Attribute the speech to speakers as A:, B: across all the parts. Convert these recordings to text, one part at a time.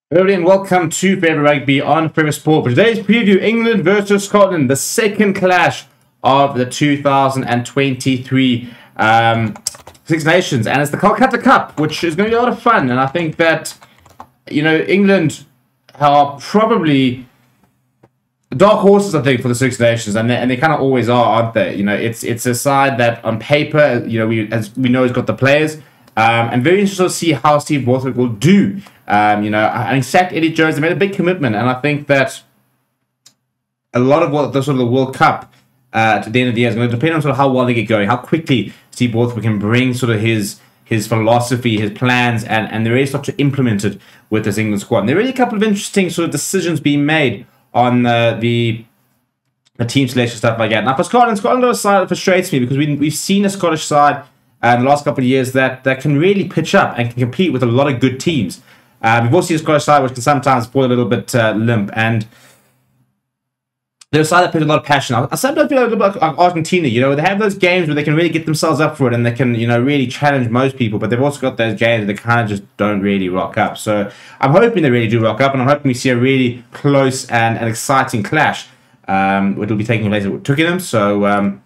A: Hello and welcome to Forever Rugby on Forever Sport. For today's preview, England versus Scotland, the second clash of the 2023 Six Nations, and it's the Calcutta Cup, which is going to be a lot of fun. And I think that, England are probably dark horses, I think, for the Six Nations, and they kind of always are, aren't they? It's a side that on paper, as we know, has got the players. And very interested to see how Steve Borthwick will do. Having sacked Eddie Jones, they made a big commitment, and I think that a lot of what the sort of the World Cup at the end of the year is going to depend on sort of how well they get going, how quickly Steve Borthwick can bring sort of his philosophy, his plans, and they really start to implement it with this England squad. And there are really a couple of interesting sort of decisions being made on the team selection, stuff like that. Now for Scotland are a side that frustrates me because we've seen a Scottish side in the last couple of years that can really pitch up and can compete with a lot of good teams. We've also seen a Scottish side which can sometimes fall a little bit limp, and they're a side that plays a lot of passion. I sometimes feel a little bit like Argentina. They have those games where they can really get themselves up for it and they can, really challenge most people, but they've also got those games where they kind of just don't really rock up. So I'm hoping they really do rock up, and I'm hoping we see a really close and exciting clash, which will be taking place at Twickenham. So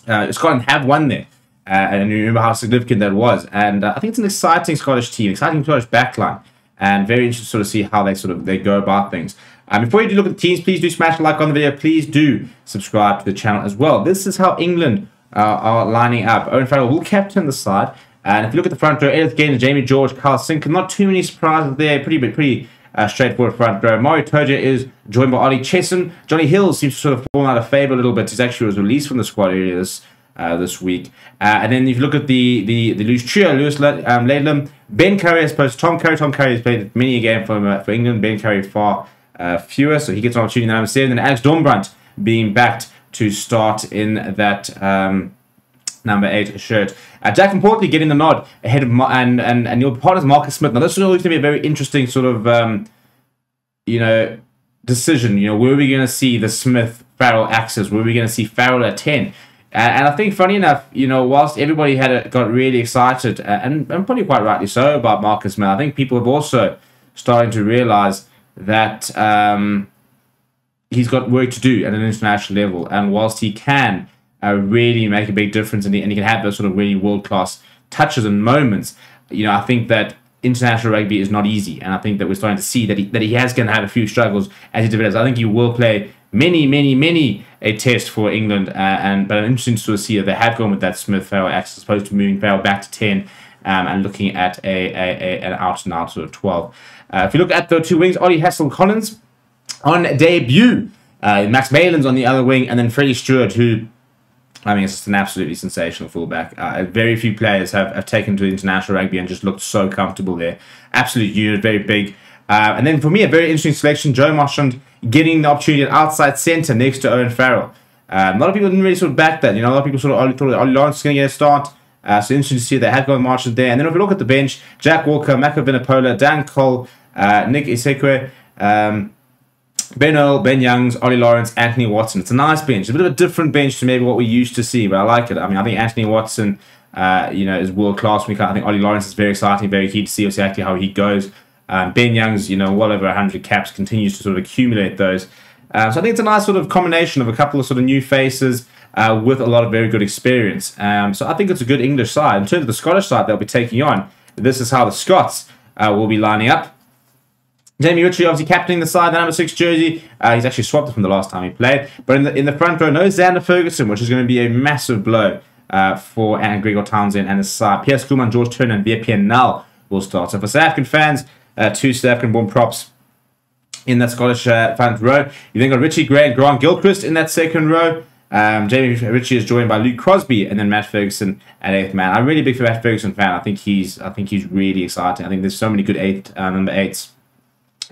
A: Scotland have won there. And you remember how significant that was. And I think it's an exciting Scottish team, exciting Scottish backline, and very interested to sort of see how they go about things. Before you do look at the teams, please do smash a like on the video. Please do subscribe to the channel as well. This is how England are lining up. Owen Farrell will captain the side. And if you look at the front row, Edith Gaines, Jamie George, Carl Sinker, not too many surprises there. Pretty straightforward front row. Mario Toja is joined by Ollie Chesson. Johnny Hill seems to sort of fall out of favour a little bit. He actually was released from the squad earlier this week. And then if you look at the loose trio, Lewis Laidlam, Ben Curry as opposed to Tom Curry. Tom Curry has played many a game for England. Ben Curry far fewer, so he gets an opportunity in number 7. And Alex Dornbrandt being backed to start in that number 8 shirt. Jack and Portley getting the nod ahead of and your partner's Marcus Smith. Now this is always going to be a very interesting sort of decision. Where are we going to see the Smith-Farrell axis? Where are we going to see Farrell at 10? And I think, funny enough, whilst everybody got really excited, and probably quite rightly so, about Marcus Smith, I think people have also starting to realise that he's got work to do at an international level. And whilst he can really make a big difference, and he can have those sort of really world-class touches and moments, I think that international rugby is not easy. And I think that we're starting to see that he has going to have a few struggles as he develops. I think he will play many a test for England, but I'm interested to see that they have gone with that Smith-Farrell axis as opposed to moving Farrell back to 10 and looking at an out-and-out sort of 12. If you look at the two wings, Ollie Hassel-Collins on debut, Max Malin's on the other wing, and then Freddie Stewart, who, it's just an absolutely sensational fullback. Very few players have taken to international rugby and just looked so comfortable there. Absolute unit, very big. And then for me, a very interesting selection, Joe Marchand getting the opportunity at outside centre next to Owen Farrell. A lot of people didn't really sort of back that. A lot of people sort of thought Ollie Lawrence was going to get a start. So interesting to see they have gone Marchand there. And then if you look at the bench, Jack Walker, Mako Vinapola, Dan Cole, Nick Isekwe, Ben Earl, Ben Youngs, Ollie Lawrence, Anthony Watson. It's a nice bench. It's a bit of a different bench to maybe what we used to see, but I like it. I think Anthony Watson, is world class. I think Ollie Lawrence is very exciting, very keen to see exactly how he goes. Ben Youngs, well over 100 caps, continues to sort of accumulate those. So I think it's a nice sort of combination of a couple of sort of new faces with a lot of very good experience. So I think it's a good English side. In terms of the Scottish side they'll be taking on, this is how the Scots will be lining up. Jamie Ritchie obviously captaining the side, the number 6 jersey. He's actually swapped it from the last time he played. But in the front row, no Xander Ferguson, which is going to be a massive blow for Gregor Townsend and his side. Pierre Schoeman, George Turner, and VPN Null will start. So for South African fans, 2 South African-born props in that Scottish front row. You then got Richie Gray and Grant Gilchrist in that second row. Jamie Ritchie is joined by Luke Crosby, and then Matt Ferguson at 8th man. I'm really big for Matt Ferguson fan. I think he's really exciting. I think there's so many good number 8s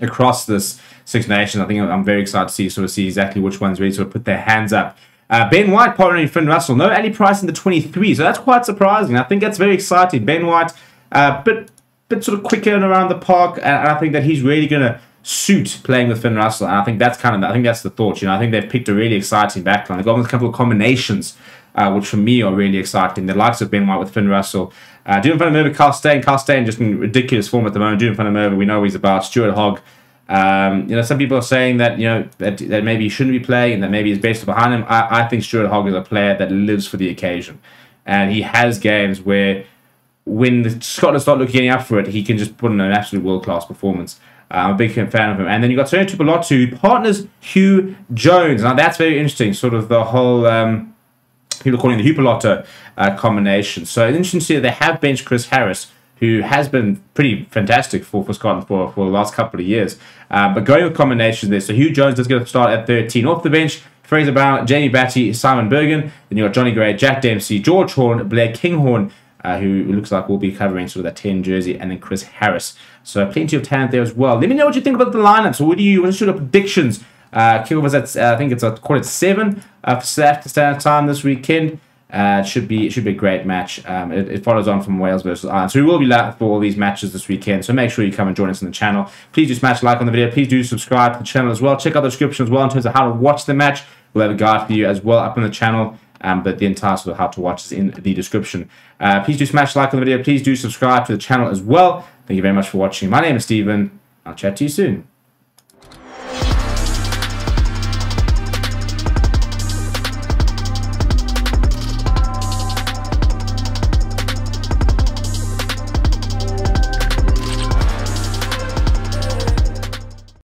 A: across this Six Nations. I think I'm very excited to see exactly which ones really sort of put their hands up. Ben White partnering Finn Russell. No Ali Price in the 23, so that's quite surprising. I think that's very exciting. Ben White, bit sort of quicker and around the park, and I think that he's really going to suit playing with Finn Russell, and I think that's the thought. I think they've picked a really exciting backline. They've got a couple of combinations, which for me are really exciting. The likes of Ben White with Finn Russell. Doing fun over Carl Steyn. Carl Steyn just in ridiculous form at the moment. Doing fun over, we know what he's about. Stuart Hogg. Some people are saying that that maybe he shouldn't be playing and that maybe he's based behind him. I think Stuart Hogg is a player that lives for the occasion, and he has games where when the Scotland start getting up for it, he can just put in an absolute world-class performance. I'm a big fan of him. And then you've got Tony Tuipulotu, who partners Hugh Jones. Now that's very interesting, sort of the whole people are calling the Hupalotto combination. So it's interesting to see that they have benched Chris Harris, who has been pretty fantastic for Scotland for the last couple of years. But going with combinations there, so Hugh Jones does get a start at 13. Off the bench, Fraser Brown, Jamie Batty, Simon Bergen. Then you've got Johnny Gray, Jack Dempsey, George Horn, Blair Kinghorn, who looks like will be covering sort of that 10 jersey, and then Chris Harris. So plenty of talent there as well. Let me know what you think about the lineup. So what's your predictions? Kickoff was at, I think it's at 7:15 for South African Standard Time this weekend. It should be a great match. It follows on from Wales versus Ireland. So we will be live for all these matches this weekend. So make sure you come and join us on the channel. Please do smash a like on the video. Please do subscribe to the channel as well. Check out the description as well in terms of how to watch the match. We'll have a guide for you as well up on the channel. But the entire sort of how to watch is in the description. Please do smash a like on the video. Please do subscribe to the channel as well. Thank you very much for watching. My name is Stephen. I'll chat to you soon.